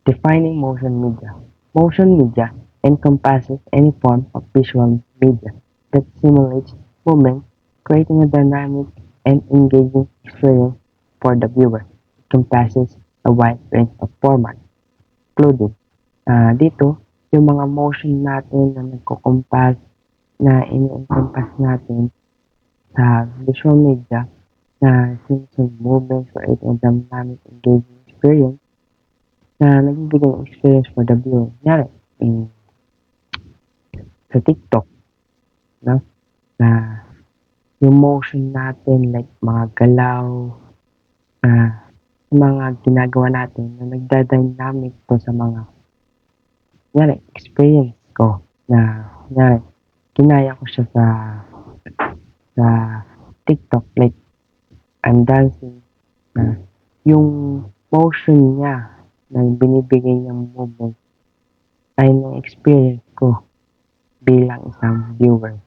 Defining motion media. Motion media encompasses any form of visual media that simulates movement, creating a dynamic and engaging experience for the viewer. It encompasses a wide range of formats, including dito, yung mga motion natin na nagko-compass na ini-encompass natin sa visual media na scenes movements creating a dynamic engaging experience na nagbibigay ng experience for the viewer. Kunyari, sa TikTok, no? Na yung motion natin like mga galaw, mga ginagawa natin na nagda-dynamic to sa mga kunyari, experience ko na kunyari, kinaya ko siya sa TikTok like I'm dancing na yung motion niya na binibigay niyang movement ay ng experience ko bilang isang viewer.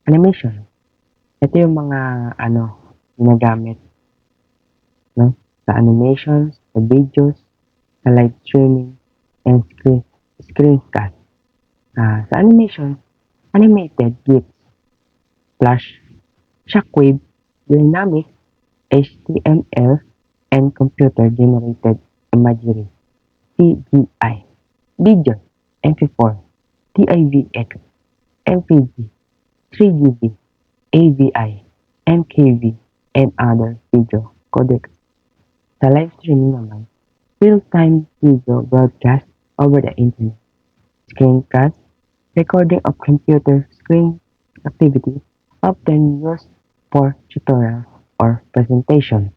Animation. Ito yung mga ginagamit no? Sa animations, sa videos, sa live streaming, and screencast. Sa animation, animated GIFs, flash, shockwave, dynamic, HTML, and computer-generated imagery, CGI, video, MP4, TIVX, MPG, 3GP, AVI, MKV, and other video codecs. Sa live streaming naman, real-time video broadcast over the internet, screencast, recording of computer screen activity, often used for tutorial or presentation.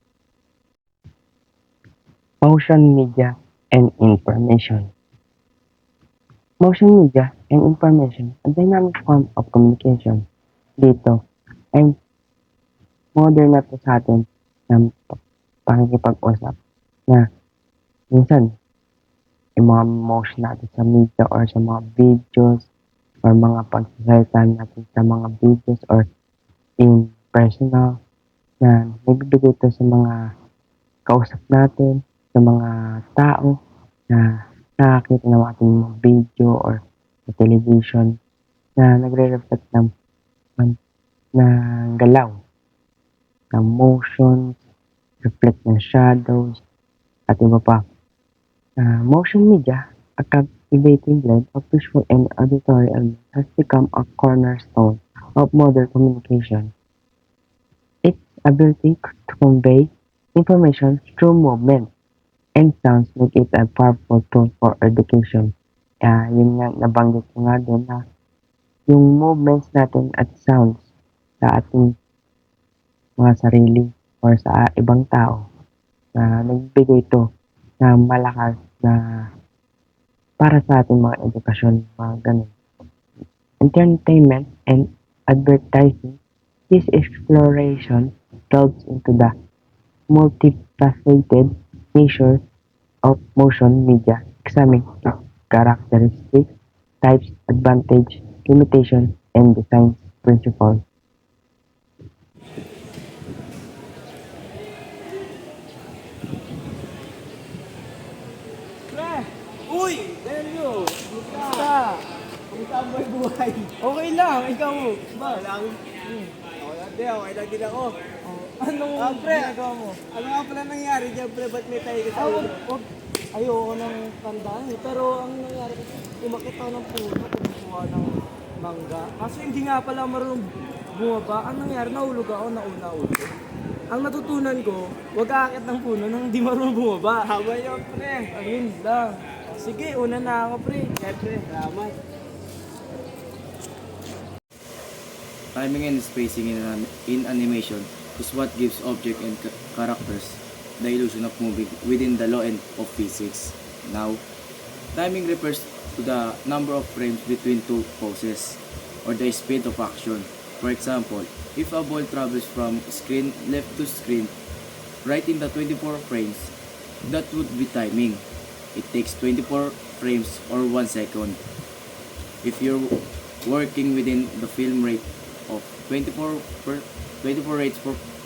Motion media and information. Motion media and information, a dynamic form of communication. Dito ay modern na to sa atin ng pakikipag-usap na minsan yung mga motion natin sa media or sa mga videos or mga pagsasalita natin sa mga videos or in personal na nagbibigay ito sa mga kausap natin, sa mga tao na nakakita ng ating mga video or sa television na nagre-reflect ng galaw, ng motions, reflect ng shadows, at iba pa. Motion media, a captivating blend of visual and auditory elements, has become a cornerstone of modern communication. Its ability to convey information through movement and sounds make it a powerful tool for education. Yun nga, nabanggit ko nga din na yung movements natin at sounds sa ating mga sarili or sa ibang tao na nagbibigay ito na malakas na para sa ating mga edukasyon, mga ganun. Entertainment and advertising, this exploration delves into the multifaceted nature of motion media, examining its characteristics, types, advantage, limitation, and design principles. Pre! Uy! Delio! Kumusta? Kumusta ang buhay? Okay lang, ikaw ba? Lang. Okay lang din ako. Anong ginagawa mo? Ano nga pala nangyari dyan, pre? Ba't may tayo ka sa'yo? Ayoko nang tandaan eh. Pero ang nangyari kasi, umakit ako ng puno, kumukuha ng mangga. Kaso hindi nga pala marunong bumaba. Ang nangyari, nahulog ako, nauna-ulo. Ang natutunan ko, huwag aakit ng puno nang hindi marunong bumaba. Tama yun, pre. Ayun lang. Sige, una na ako, pre. Siyempre, salamat. Timing and spacing in animation is what gives object and characters the illusion of moving within the law and of physics. Now, timing refers to the number of frames between two poses or the speed of action. For example, if a ball travels from screen left to screen right in the 24 frames, that would be timing. It takes 24 frames or 1 second. If you're working within the film rate of 24 rates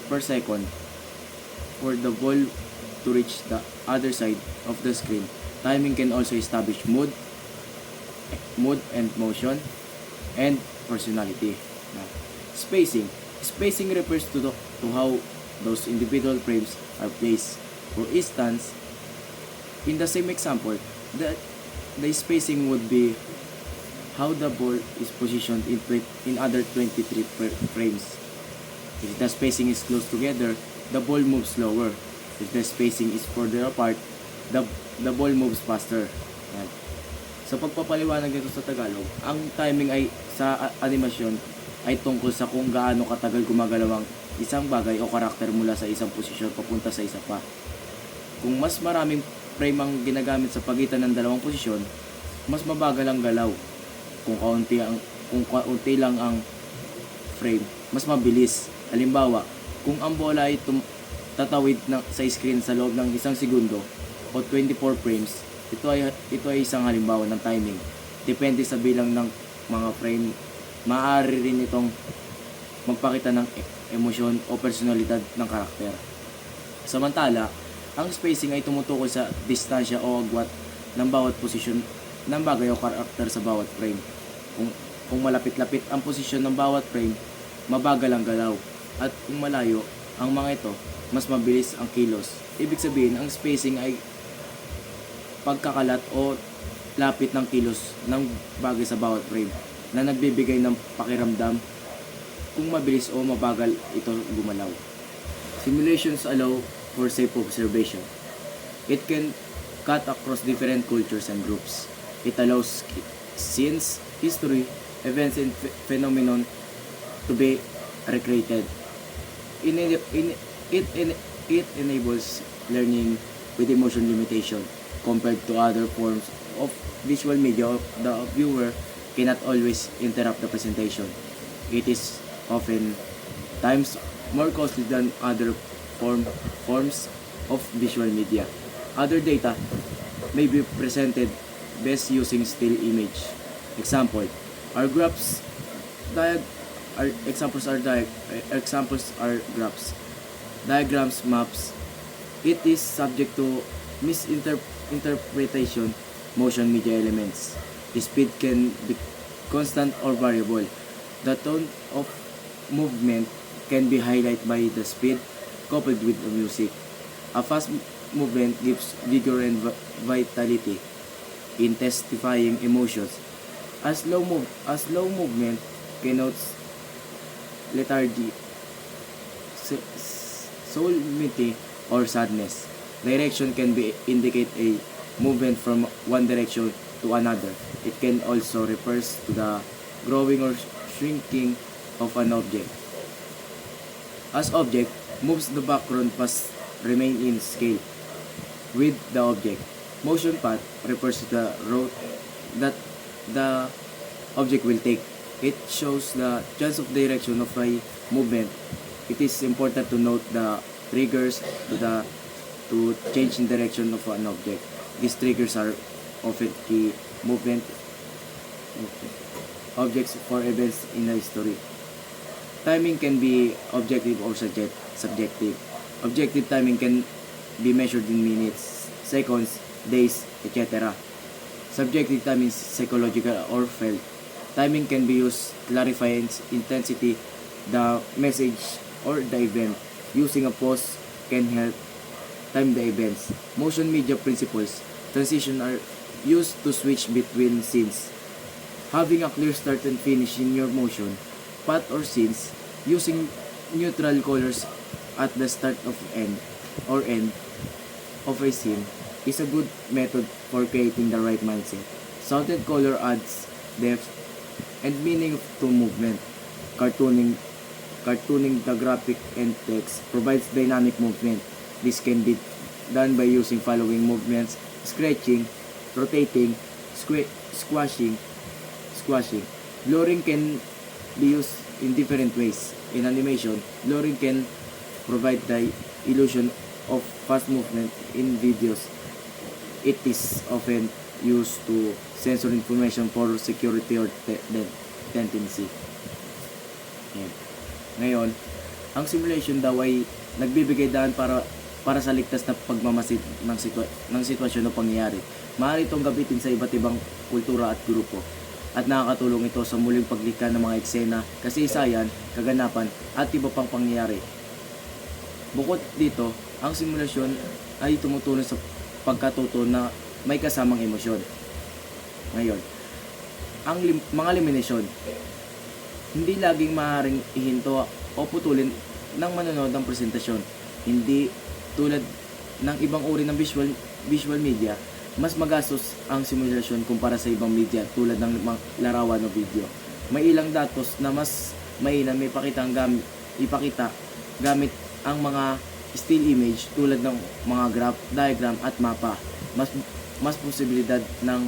per second for the ball to reach the other side of the screen. Timing can also establish mood and motion, and personality. Now, spacing. Spacing refers to how those individual frames are placed. For instance, in the same example, the spacing would be how the ball is positioned in other 23 frames. If the spacing is close together, the ball moves slower. If the spacing is further apart, the ball moves faster. Yan. Sa pagpapaliwanag nito sa Tagalog, ang timing ay sa animasyon ay tungkol sa kung gaano katagal gumagalaw ang isang bagay o karakter mula sa isang posisyon papunta sa isa pa. Kung mas maraming frame ang ginagamit sa pagitan ng dalawang posisyon, mas mabagal ang galaw. Kung kaunti lang ang frame, mas mabilis. Halimbawa, kung ang bola ay tatawid sa screen sa loob ng 1 segundo o 24 frames, ito ay isang halimbawa ng timing. Depende sa bilang ng mga frame, maaari rin itong magpakita ng emosyon o personalidad ng karakter. Samantala, ang spacing ay tumutukoy sa distansya o agwat ng bawat posisyon ng bagay o karakter sa bawat frame. Kung malapit-lapit ang posisyon ng bawat frame, mabagal ang galaw. At kung malayo ang mga ito, mas mabilis ang kilos. Ibig sabihin, ang spacing ay pagkakalat o lapit ng kilos ng bagay sa bawat frame na nagbibigay ng pakiramdam kung mabilis o mabagal ito gumalaw. Simulations allow for safe observation. It can cut across different cultures and groups. It allows scenes, history, events, and phenomenon to be recreated. It enables learning with emotion limitation. Compared to other forms of visual media, the viewer cannot always interrupt the presentation. It is often times more costly than other forms of visual media. Other data may be presented best using still image. Example, our graphs examples are graphs, diagrams, maps. It is subject to misinterpretation. Motion media elements. The speed can be constant or variable. The tone of movement can be highlighted by the speed coupled with the music. A fast movement gives vigor and vitality, intensifying emotions. A slow movement connotes lethargy, solemnity, or sadness. Direction can indicate a movement from one direction to another. It can also refers to the growing or shrinking of an object. As object moves, the background must remain in scale with the object. Motion path refers to the route that the object will take. It shows the chance of direction of a movement. It is important to note the triggers to change in direction of an object. These triggers are often key movement objects for events in history. Timing can be objective or subjective. Objective timing can be measured in minutes, seconds, days, etc. Subjective timing is psychological or felt. Timing can be used to clarify intensity, the message, or the event. Using a pause can help time the events. Motion media principles. Transition are used to switch between scenes. Having a clear start and finish in your motion, path or scenes, using neutral colors at the start of end of a scene is a good method for creating the right mindset. Solid color adds depth and meaning to movement. Cartooning the graphic and text provides dynamic movement. This can be done by using following movements: stretching, rotating, squashing. Blurring can be used in different ways. In animation, blurring can provide the illusion of fast movement. In videos, it is often used to censor information for security or tendency. Yan. Ngayon, ang simulation daw ay nagbibigay daan para para sa ligtas na pagmamasid ng sitwasyon o pangyayari. Maaari itong gamitin sa iba't ibang kultura at grupo at nakakatulong ito sa muling paglikha ng mga eksena, kasaysayan, kaganapan at iba pang pangyayari. Bukod dito, ang simulasyon ay tumutulong sa pagkatuto na may kasamang emosyon. Ngayon, ang mga elimination, hindi laging maaaring ihinto o putulin ng manonood ng presentasyon. Hindi tulad ng ibang uri ng visual media, mas magastos ang simulasyon kumpara sa ibang media tulad ng larawan o video. May ilang datos na mas mainam may ipakita gamit ang mga still image tulad ng mga graph, diagram at mapa. Mas posibilidad ng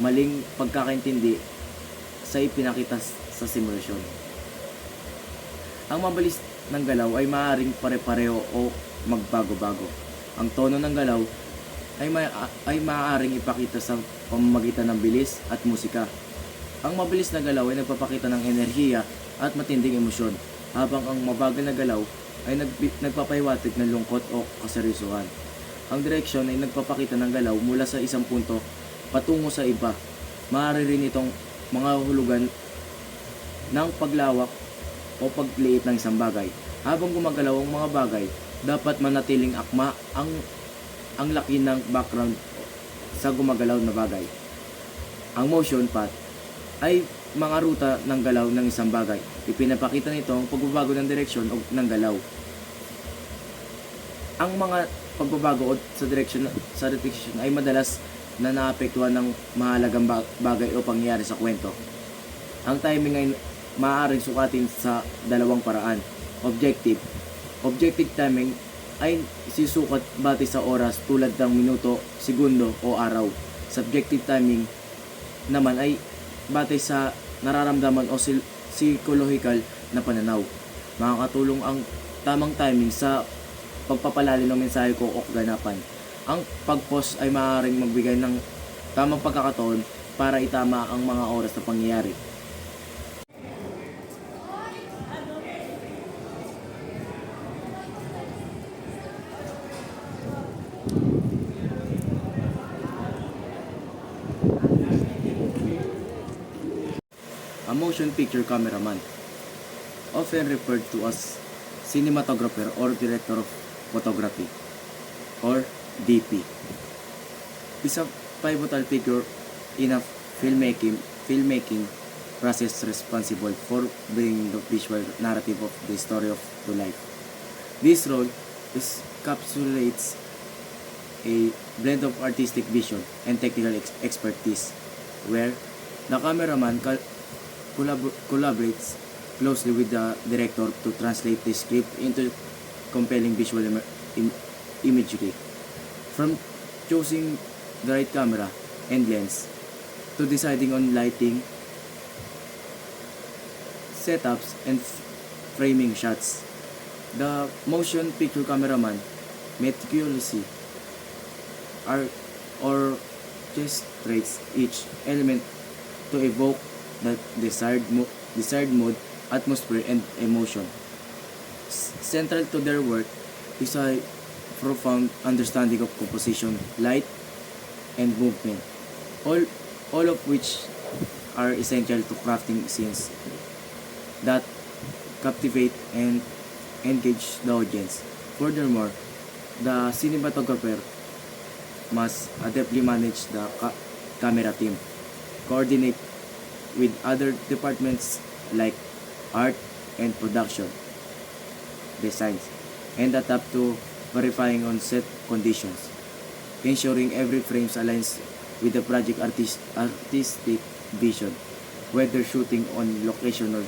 maling pagkakaintindi sa ipinakita sa simulasyon. Ang mabilis ng galaw ay maaaring pare-pareho o magbago-bago. Ang tono ng galaw ay maaaring ipakita sa pamamagitan ng bilis at musika. Ang mabilis na galaw ay nagpapakita ng enerhiya at matinding emosyon, habang ang mabagal na galaw ay nagpapahiwatig ng lungkot o kaseryosohan. Ang direksyon ay nagpapakita ng galaw mula sa isang punto patungo sa iba. Maaari rin itong mga hulugan ng paglawak o pagliit ng isang bagay. Habang gumagalaw ang mga bagay, dapat manatiling akma ang laki ng background sa gumagalaw na bagay. Ang motion path ay mga ruta ng galaw ng isang bagay. Ipinapakita nito ang pagbabago ng direksyon o ng galaw. Ang mga pagbabago sa direksyon ay madalas na naapektuhan ng mahalagang bagay o pangyayari sa kwento. Ang timing ay maaaring sukatin sa dalawang paraan. Objective timing ay sisukat batay sa oras tulad ng minuto, segundo o araw. Subjective timing naman ay batay sa nararamdaman o psychological na pananaw. Makakatulong ang tamang timing sa pagpapalalim ng mensahe ko o kaganapan. Ang pag-pause ay maaaring magbigay ng tamang pagkakataon para itama ang mga oras na pangyayari. A motion picture cameraman, often referred to as cinematographer or director of photography, or DP, is a pivotal figure in a filmmaking process responsible for bringing the visual narrative of the story to life. This role encapsulates a blend of artistic vision and technical expertise, where the cameraman collaborates closely with the director to translate the script into compelling visual imagery. From choosing the right camera and lens to deciding on lighting, setups, and framing shots, the motion picture cameraman meticulously orchestrates each element to evoke the desired mood, atmosphere, and emotion. Central to their work is a profound understanding of composition, light, and movement, all of which are essential to crafting scenes that captivate and engage the audience. Furthermore, the cinematographer must adeptly manage the camera team, coordinate with other departments like art and production, designs, and adapt to verifying on set conditions, ensuring every frame aligns with the project artistic vision. Whether shooting on location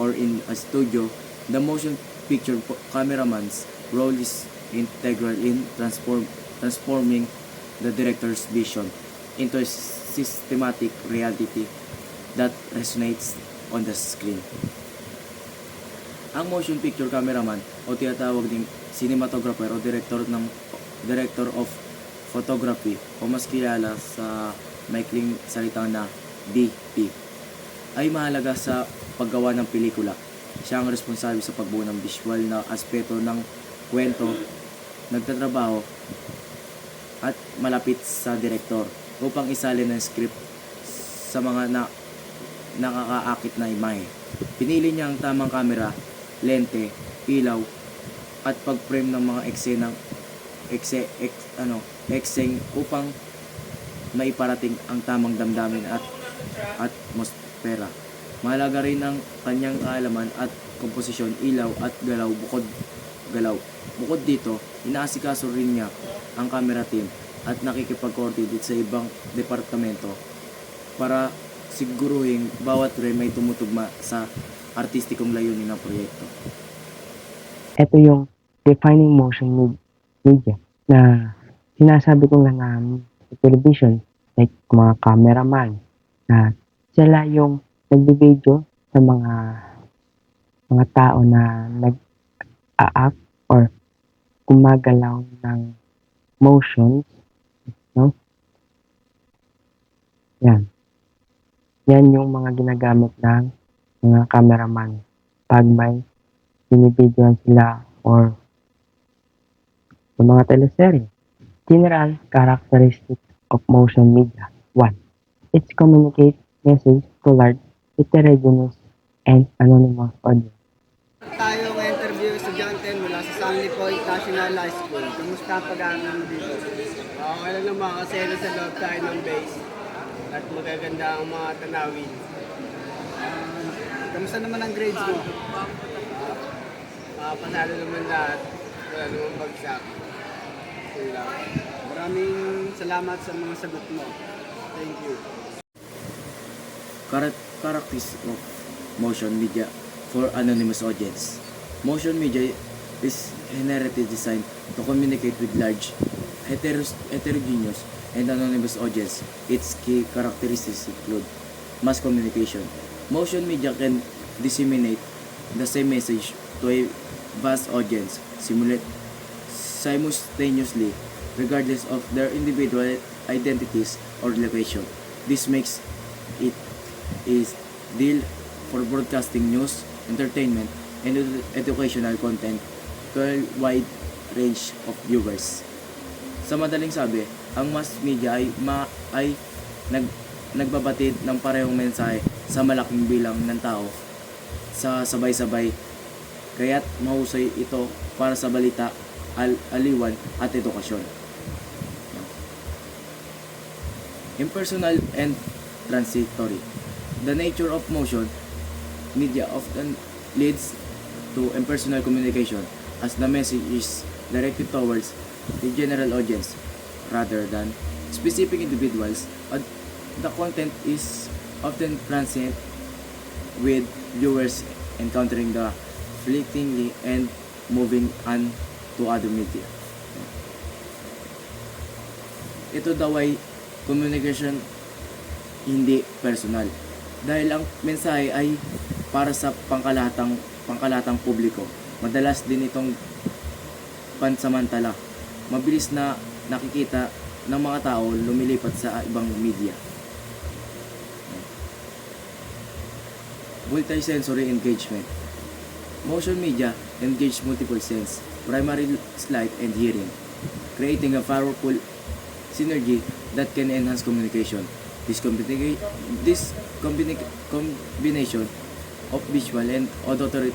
or in a studio, the motion picture cameraman's role is integral in transforming the director's vision into a systematic reality that resonates on the screen. Ang motion picture cameraman o tinatawag ding cinematographer o director of photography o mas kilala sa maikling salitang na DP ay mahalaga sa paggawa ng pelikula. Siya ang responsable sa pagbuo ng visual na aspeto ng kwento nagtatrabaho at malapit sa direktor upang isalin ang script sa mga nakakaakit na imahe. Pinili niya ang tamang kamera, lente, ilaw, at pag-frame ng mga ekseng upang maiparating ang tamang damdamin at atmosfera. Mahalaga rin ang kanyang kaalaman at komposisyon, ilaw at galaw. Bukod dito, inaasikaso rin niya ang camera team at nakikipag-coordinate sa ibang departamento para siguruhin bawat frame ay tumutugma sa artistikong layunin ng proyekto. Ito yung defining motion media na sinasabi ko nga namin sa television, like mga cameraman, na sila yung nagbe-video sa mga tao na nag-a-act or gumagalaw ng motions, no? Yan yung mga ginagamit ng mga cameraman pag may binibidyoan sila or sa mga teleserye. General characteristics of motion media. 1. It communicates message to large, heterogeneous, and anonymous audience. Tayo ng interview estudyante mula sa Sandy Point National High School. Kumusta ang pag-aaral mo dito? Okay lang naman kasi nasa loob tayo ng base at magaganda ang mga tanawin. Kamusta naman ang grades mo? Panalo naman lahat. Wala naman bagsak. Okay lang. Maraming salamat sa mga sagot mo. Thank you. Characteristics of motion media for anonymous audience. Motion media is inherently designed to communicate with large, heterogeneous, and anonymous audience. Its key characteristics include mass communication. Motion media can disseminate the same message to a vast audience simultaneously, regardless of their individual identities or location. This makes it is deal for broadcasting news, entertainment, and educational content to a wide range of viewers. Sa madaling sabi, ang mass media ay nagbabatid ng parehong mensahe sa malaking bilang ng tao sa sabay-sabay, kaya't mahusay ito para sa balita, aliwan at edukasyon. Impersonal and transitory. The nature of motion media often leads to impersonal communication as the message is directed towards the general audience rather than specific individuals. The content is often transient, with viewers encountering the fleetingly and moving on to other media. Ito daw ay communication hindi personal dahil ang mensahe ay para sa pangkalatang publiko. Madalas din itong pansamantala. Mabilis na nakikita ng mga tao lumilipat sa ibang media. Multisensory engagement. Motion media engage multiple sense, primarily sight and hearing, creating a powerful synergy that can enhance communication. This combination of visual and auditory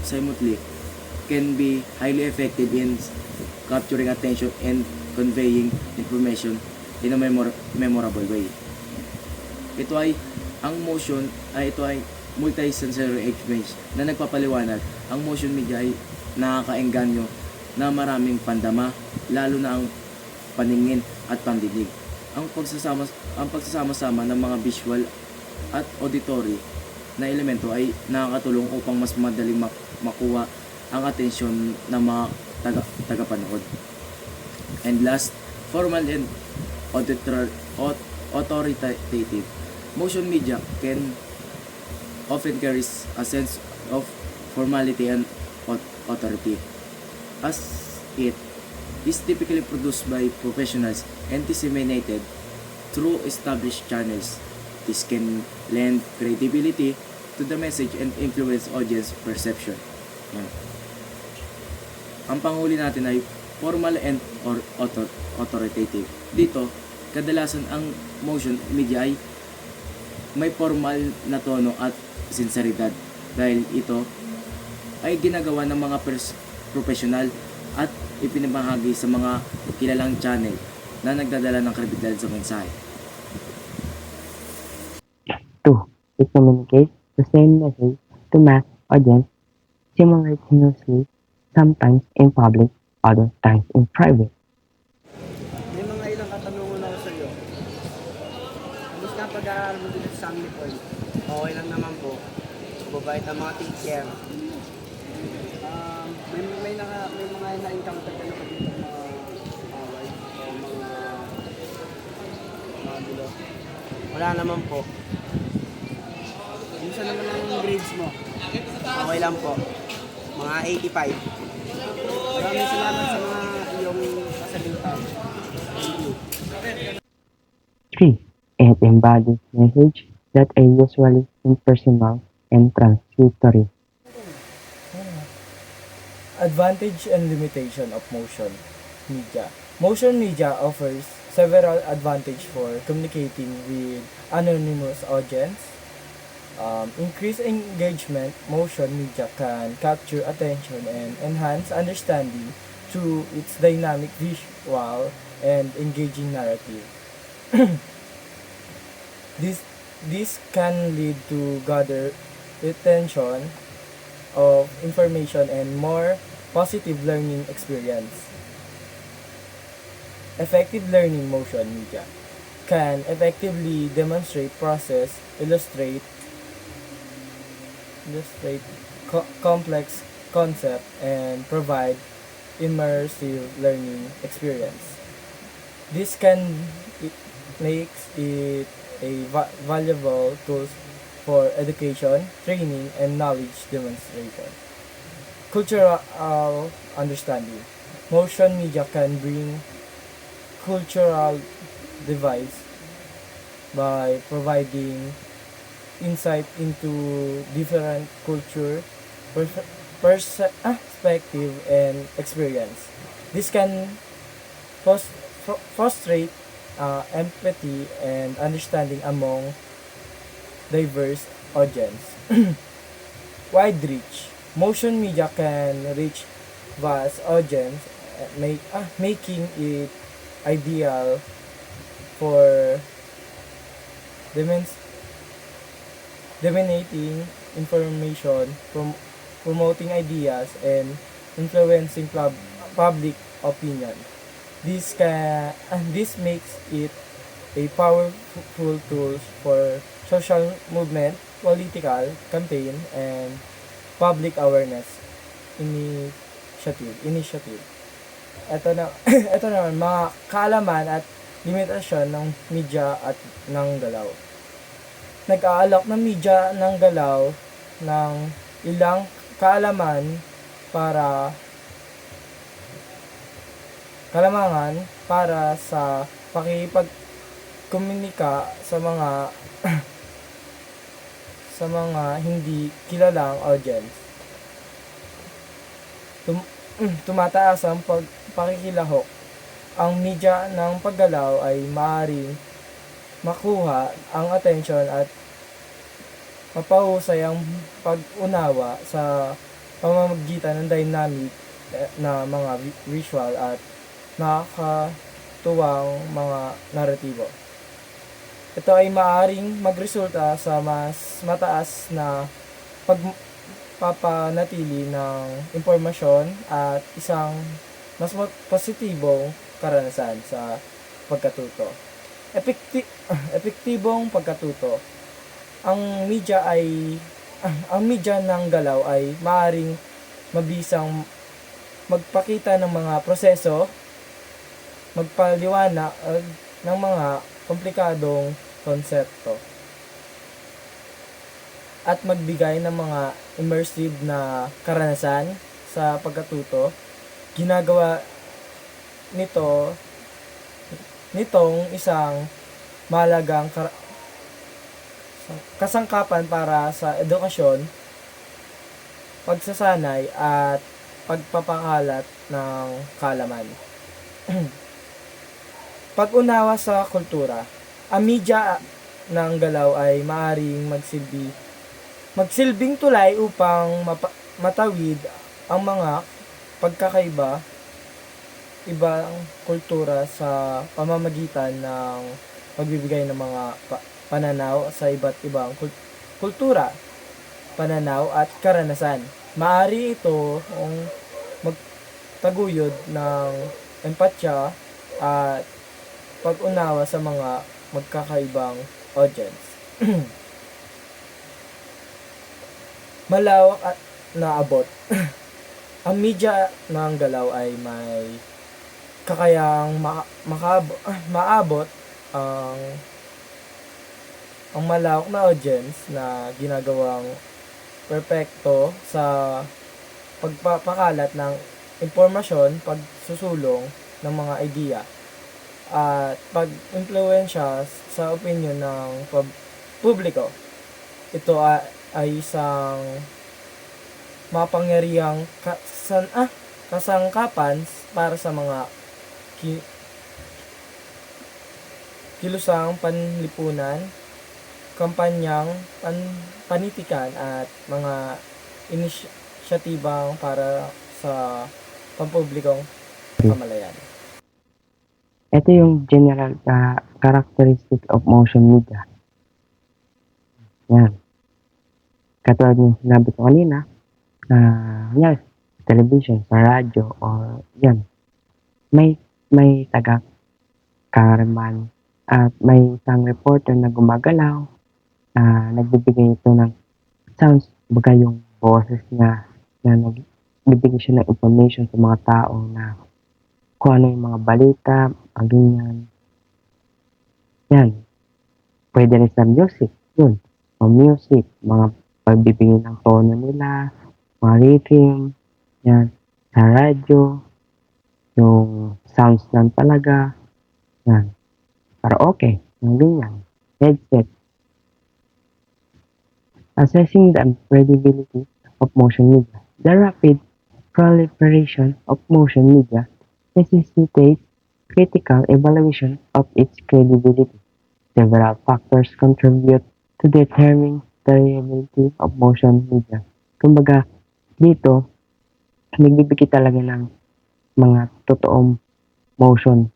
simultaneously can be highly effective in capturing attention and conveying information in a memorable way. Ito ay multisensory experience na nagpapaliwanag. Ang motion media ay nakakaengganyo na maraming pandama, lalo na ang paningin at pandinig. Ang pagsasama-sama ng mga visual at auditory na elemento ay nakakatulong upang mas madaling makuha ang atensyon ng mga tagapanood. And last, formal and authoritative. Motion media can often carries a sense of formality and authority, as it is typically produced by professionals and disseminated through established channels. This can lend credibility to the message and influence audience perception. Ang panghuli natin ay formal and authoritative. Dito, kadalasan ang motion media ay may formal na tono at sinseridad dahil ito ay ginagawa ng mga profesional at ipinabahagi sa mga kilalang channel na nagdadala ng kredibilidad sa mensahe. 2. It communicates the same message to mass audience simultaneously, sometimes in public, other times in private. May mga ilang katanungan ako sa iyo. Kamusta ang pag-aaral mo dito sa Sunny Point? Okay lang naman po. Mabait ang mga teacher. May mga na-encounter ka na ba dito mga away o mga gulo? Wala naman po. Kumusta naman ang grades mo? Okay lang po. Mga 85. Maraming salamat sa mga iyong kasagutan. Thank you. 3. It embodies message that are usually impersonal and transitory. Advantage and limitation of motion media. Motion media offers several advantages for communicating with anonymous audience. Increase engagement. Motion media can capture attention and enhance understanding through its dynamic visual and engaging narrative. This can lead to gather retention of information and more positive learning experience. Effective learning motion media can effectively demonstrate process, illustrate complex concept, and provide immersive learning experience. This makes it a valuable tool for education, training, and knowledge demonstration. Cultural understanding. Motion media can bring cultural device by providing insight into different culture, perspective, and experience. This can frustrate empathy and understanding among diverse audience. Wide reach. Motion media can reach vast audience, making it ideal for disseminating information, promoting ideas, and influencing public opinion. This makes it a powerful tool for social movement, political campaign, and public awareness initiative. Ito naman, mga kaalaman at limitasyon ng media at ng galaw. Nag-aalok ng media ng galaw ng ilang kaalamangan para sa pakikipagkomunika sa mga sa mga hindi kilalang audience. Tumataas ang pakikilahok. Ang media ng paggalaw ay maaaring makuha ang atensyon at mapahusay ang pag-unawa sa pamamagitan ng dynamic na mga visual at nakakatuwang mga naratibo. Ito ay maaaring magresulta sa mas mataas na pagpapanatili ng impormasyon at isang mas positibong karanasan sa pagkatuto. Epektibong pagkatuto. Ang media ng galaw ay maaaring mabisang magpakita ng mga proseso, magpaliwanag ng mga komplikadong konsepto, at magbigay ng mga immersive na karanasan sa pagkatuto. Ginagawa nitong isang mahalagang kasangkapan para sa edukasyon, pagsasanay at pagpapakalat ng kaalaman. Pag-unawa sa kultura. Ang media ng galaw ay maaaring magsilbing tulay upang matawid ang mga pagkakaiba ibang kultura sa pamamagitan ng pagbibigay ng mga pananaw sa iba't ibang kultura, pananaw at karanasan. Maaari ito ang magtaguyod ng empatya at pag-unawa sa mga magkakaibang audience. Malawak at naabot. Ang media ng galaw ay may kakayang maabot ang malawak na audience na ginagawang perpekto sa pagpapakalat ng impormasyon, pagsusulong ng mga idea, at pag-impluwensya sa opinyon ng publiko. Ito ay isang mapangyarihang kasangkapan para sa mga kilusang panlipunan, kampanyang panitikan at mga inisyatibang para sa pampublikong kamalayan. Ito yung general characteristic of motion media. Yan. Katulad yung sinabi ko kanina, yan, television, sa radyo, or yan, may taga-karaman at may isang reporter na gumagalaw, nagbibigay ito ng sounds, baga yung boses niya na nagbibigay siya ng information sa mga tao na kung ano yung mga balita, ang ganyan. Yan. Pwede rin sa music, yun. O music, mga pagbibigay ng tono nila, mga rhythm, yan. Sa radyo, yung sounds lang talaga, yan. Para okay, yung ganyan. Headset. Assessing the credibility of motion media. The rapid proliferation of motion media necessitates critical evaluation of its credibility. Several factors contribute to determining the reliability of motion media. Kumbaga, dito, nagbibigay talaga ng mga totoong motion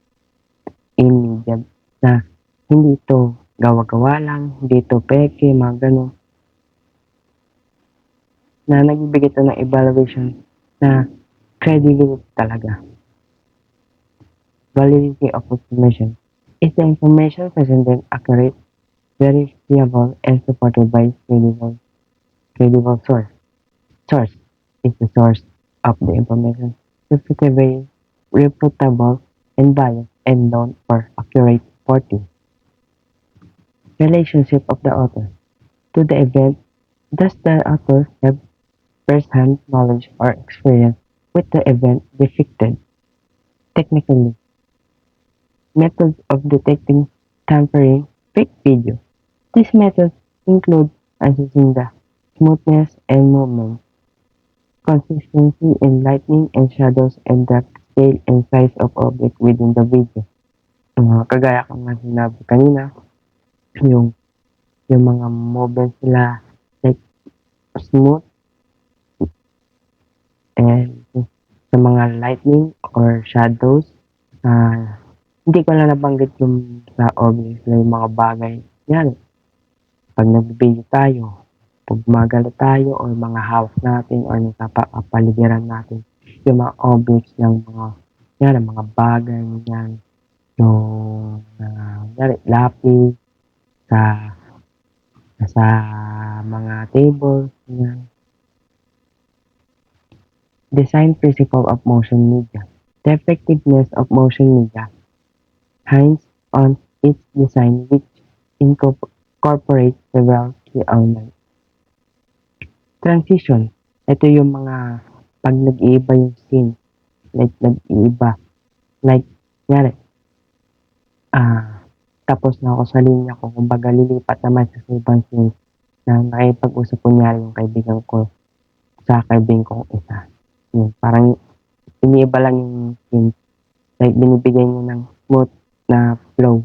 in media na hindi ito gawa-gawa lang, hindi ito peke, mga ganun. Na nagbibigay ito ng evaluation na credibility talaga. Validity of information. Is the information presented accurate, verifiable, and supported by credible source? Source is the source of the information, reputable, and biased, and known for accurate reporting. Relationship of the author to the event. Does the author have first-hand knowledge or experience with the event depicted? Technically, methods of detecting tampering fake video. These methods include assessing the smoothness and movement, consistency in lighting and shadows, and the scale and size of object within the video. Kagaya ko nga sinabi kanina, yung mga movements nila like smooth, and sa mga lightning or shadows, hindi ko na nabanggit yung sa objects na yung mga bagay. Yan. Pag nag-video tayo, pag magala tayo or mga hawak natin or nasa paligiran natin, yung mga objects ng mga bagay, yan. Yung, lapis, sa mga tables, yan. Design principle of motion media. The effectiveness of motion media hinges on its design, which incorporates several key elements. Transition. Ito yung mga pag nag-iiba yung scene. Like, nag-iiba. Like, nyari, tapos na ako sa linya ko, kumbaga lilipat naman sa ibang scene na nakipag-usap ko nyari yung kaibigan ko sa kaibigan kong isa. Yun, parang iniiba lang yung scene. Like, binibigyan niya ng smooth na flow.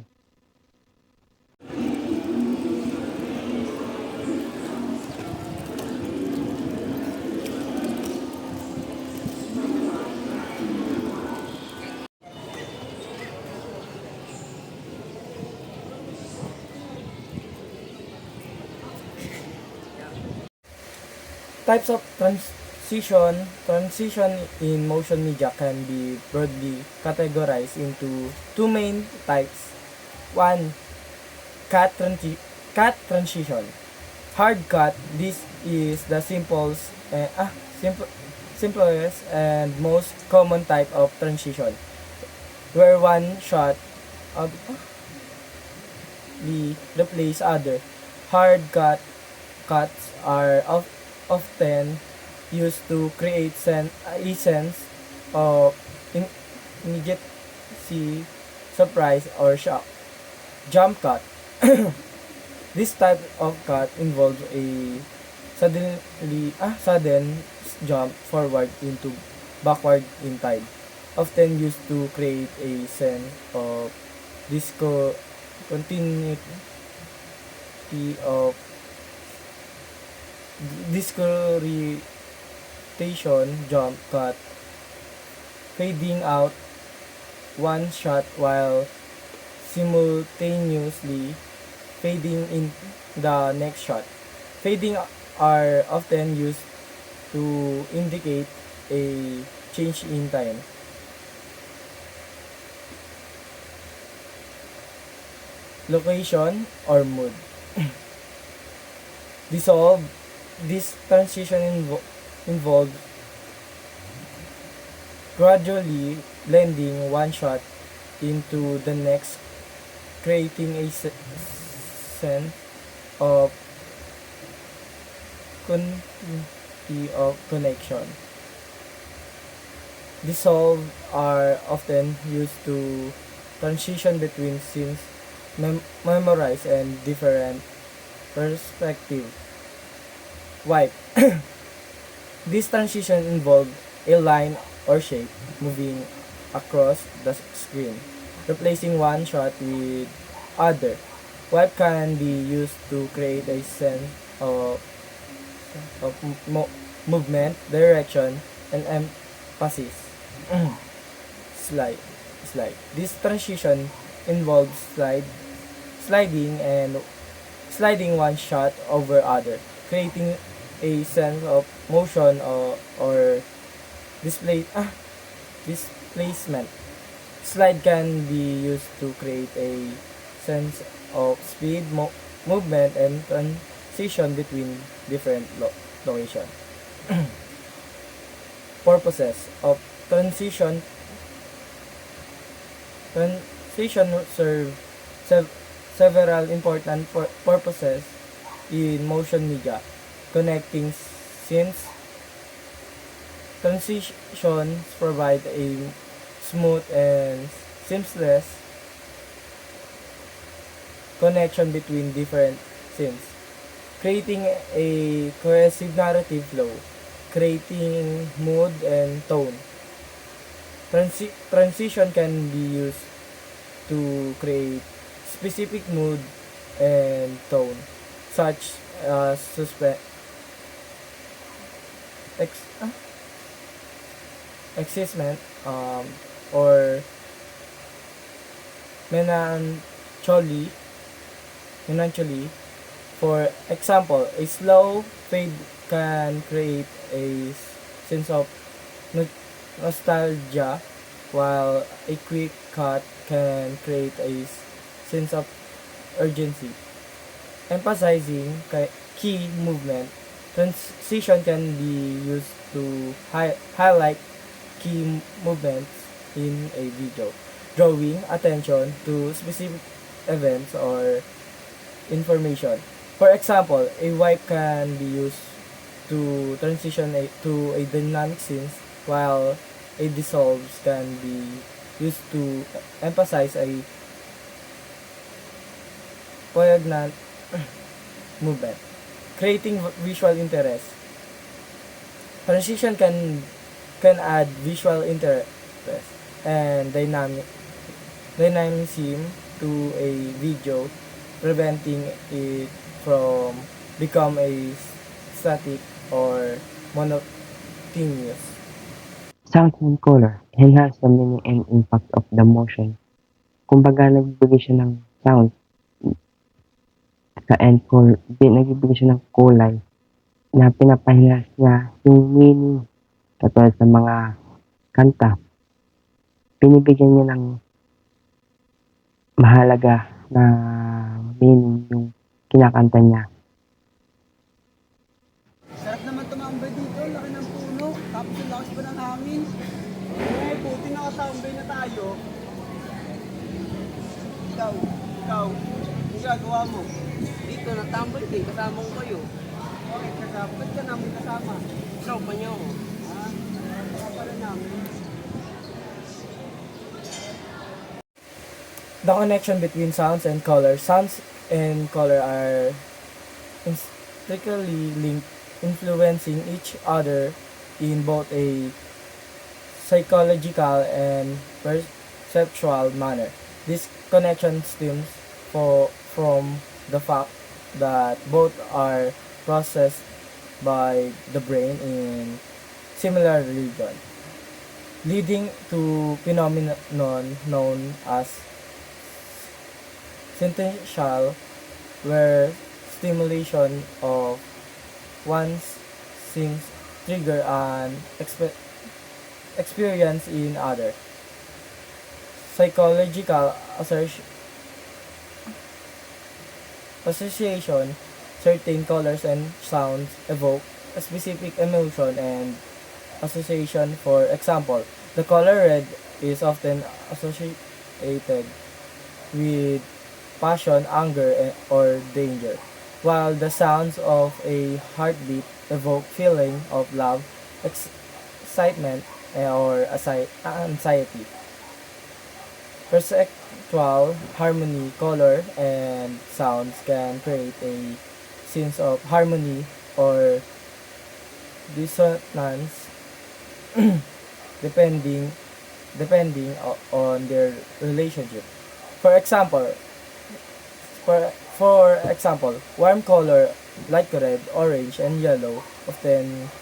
Types of transition. Transition in motion media can be broadly categorized into two main types. One, cut transition. Hard cut. This is the simplest and most common type of transition, where one shot of the replace other. Hard cuts are often used to create a sense of immediate surprise or shock. Jump cut. This type of cut involves a sudden jump forward into backward in time, often used to create a sense of continuity of disorientation. Jump cut, fading out one shot while simultaneously fading in the next shot. Fading are often used to indicate a change in time. Location or mood. Dissolve. This transition involves gradually blending one shot into the next, creating a sense of continuity of connection. Dissolve are often used to transition between scenes, memorize and different perspective. Wipe. This transition involves a line or shape moving across the screen, replacing one shot with other. Wipe can be used to create a sense of movement, direction, and emphasis. slide. This transition involves sliding one shot over other, creating a sense of motion or displacement. Slide can be used to create a sense of speed, movement, and transition between different locations. Purposes of transition. Transition serve several important purposes in motion media. Connecting scenes. Transitions provide a smooth and seamless connection between different scenes, creating a cohesive narrative flow, creating mood and tone. Transition can be used to create specific mood and tone, such as excitement or melancholy. For example, a slow fade can create a sense of nostalgia, while a quick cut can create a sense of urgency. Emphasizing key movement. Transition can be used to highlight key movements in a video, drawing attention to specific events or information. For example, a wipe can be used to transition to a dynamic scene, while a dissolves can be used to emphasize a poignant movement, creating visual interest. Transition can add visual interest and dynamism to a video, preventing it from become a static or monotonous. Sound and color enhance the meaning and impact of the motion. Kumbaga, nagbibigay siya ng sound nagbibigay siya ng kulay na pinapahayag niya yung meaning. Katulad sa mga kanta, binibigyan niya ng mahalaga na meaning yung kinakanta niya. Sarap naman tumambay dito, laki ng puno, tapos ang lakas pa ng hangin. Eh, buti nakatambay na tayo. Ikaw, ang ginagawa mo? Dito, natambay din, kasama ko kayo. Okay, kasama, ba't ka namin kasama? Tropa niyo ako. Ha? Kasama pala namin. The connection between sounds and color. Sounds and color are intricately linked, influencing each other in both a psychological and perceptual manner. This connection stems from the fact that both are processed by the brain in similar region, leading to phenomenon known as synesthesia, where stimulation of one's sense trigger an experience in other. Psychological association, certain colors and sounds evoke a specific emotion and association. For example, the color red is often associated with passion, anger, or danger, while the sounds of a heartbeat evoke feeling of love, excitement, or anxiety. Perceptual harmony, color, and sounds can create a sense of harmony or dissonance depending on their relationship. For example, warm color like red, orange, and yellow often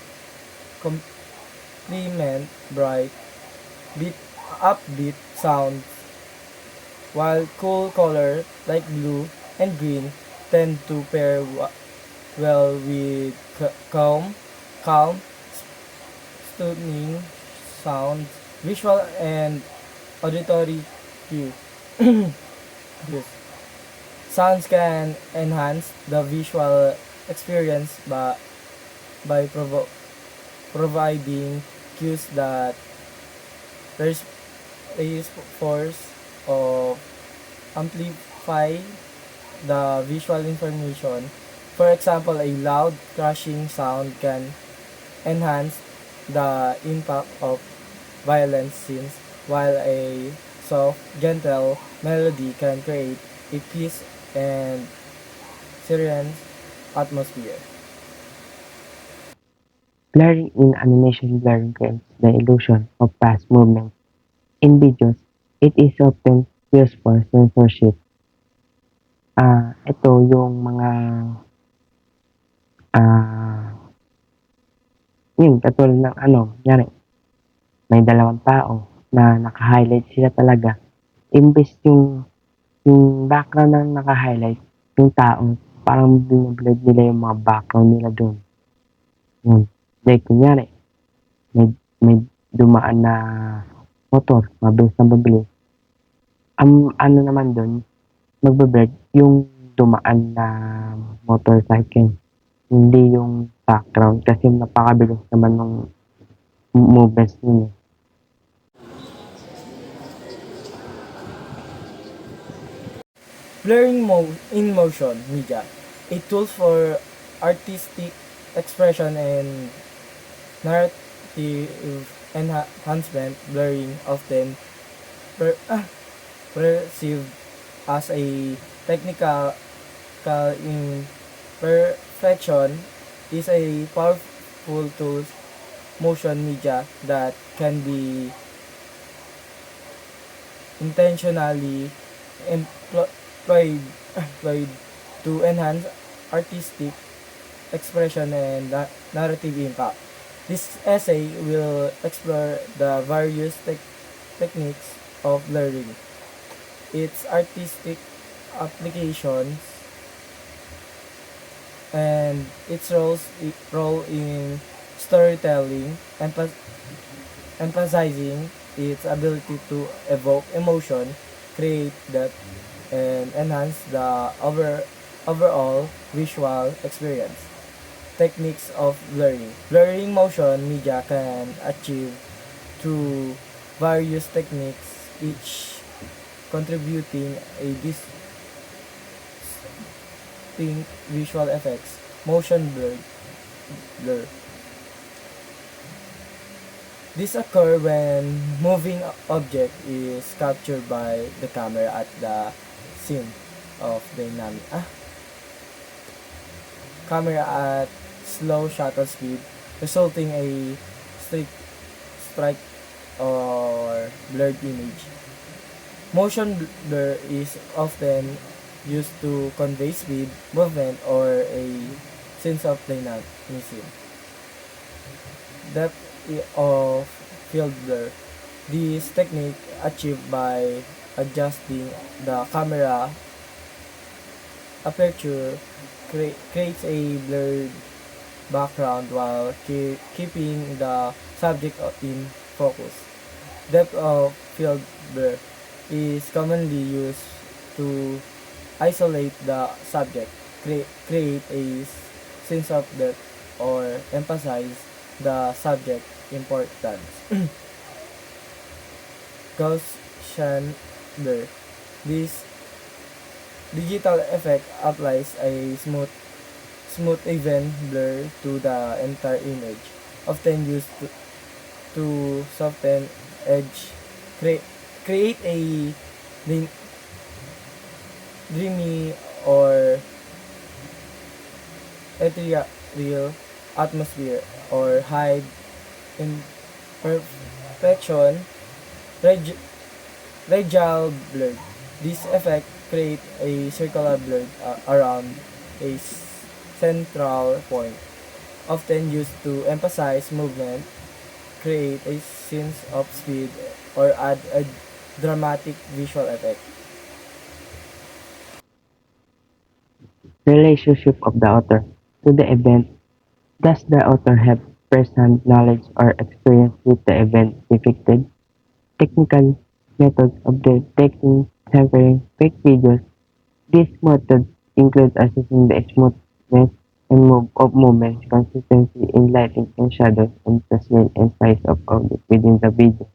complement bright, upbeat sounds, while cool color like blue and green tend to pair well with calm, soothing sounds, visual and auditory cues. Yes. Sounds can enhance the visual experience by providing cues that reinforce or amplify the visual information. For example, a loud crashing sound can enhance the impact of violent scenes, while a soft, gentle melody can create a peace and serene atmosphere. Blurring in animation. Blurring creates the illusion of past movement. In videos, it is often used for censorship. Ito yung mga katulad ng kunyari, may dalawang tao na naka-highlight sila talaga. Imbes yung background na naka-highlight, yung tao, parang binablurred nila yung mga background nila doon. Yun. Like, kunyari, may dumaan na motor, mabilis na mabilis. Ano naman doon, magbe-blurred yung dumaan na motorcycle. Hindi yung background kasi napakabilis naman ng movements niya. Blurring in motion media, a tool for artistic expression and narrative enhancement. Blurring, often perceived as a technical imperfection, is a powerful tool motion media that can be intentionally employed to enhance artistic expression and narrative impact. This essay will explore the various techniques of learning, its artistic applications, and its role in storytelling, emphasizing its ability to evoke emotion, create that, and enhance the overall visual experience. Techniques of blurring. Blurring motion media can achieve through various techniques, each contributing a distinct visual effects. Motion blur. This occur when moving object is captured by the camera at the scene of dynamic. Camera at slow shutter speed, resulting a strike or blurred image. Motion blur is often used to convey speed, movement, or a sense of dynamism. Depth of field blur. This technique achieved by adjusting the camera aperture creates a blurred background while keeping the subject in focus. Depth of field blur is commonly used to isolate the subject, create a sense of depth, or emphasize the subject importance. Gaussian blur. This digital effect applies a smooth even blur to the entire image, often used to soften edge, create a dreamy or ethereal atmosphere, or hide imperfection, radial blur. This effect create a circular blur around a central point, often used to emphasize movement, create a sense of speed, or add a dramatic visual effect. Relationship of the author to the event. Does the author have first-hand knowledge or experience with the event depicted? Technical methods of detecting tempering fake videos. These methods include assessing the smoothness and move of movements, consistency in lighting and shadows, and the scene and size of objects within the video.